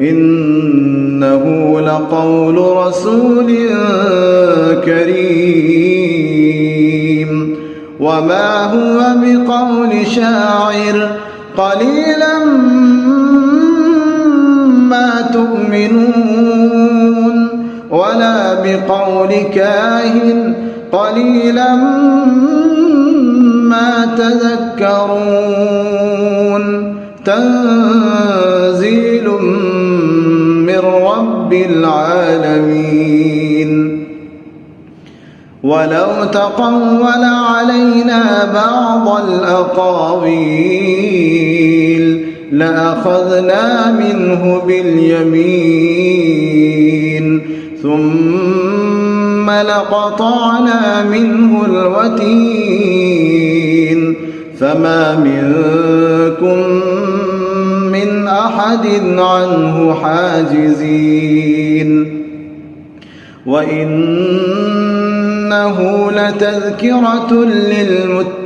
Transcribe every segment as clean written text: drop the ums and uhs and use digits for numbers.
إنه لقول رسول كريم وما هو بقول شاعر قليلا ما تؤمنون ولا بقول كاهن قليلا ما تذكرون تنزيل من رب العالمين ولو تقول علينا بعض الأقاويل لأخذنا منه باليمين ثم لقطعنا منه الوتين فما منكم من أحد عنه حاجزين وإنه لتذكرة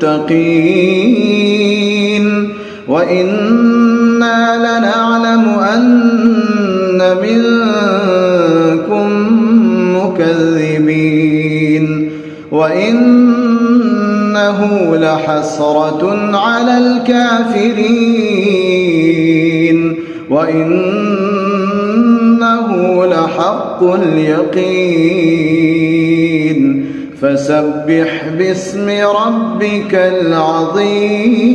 للمتقين وإنا لنعلم أن منكم مكذبين وإنه لحسرة على الكافرين وإنه لحق اليقين فسبح باسم ربك العظيم.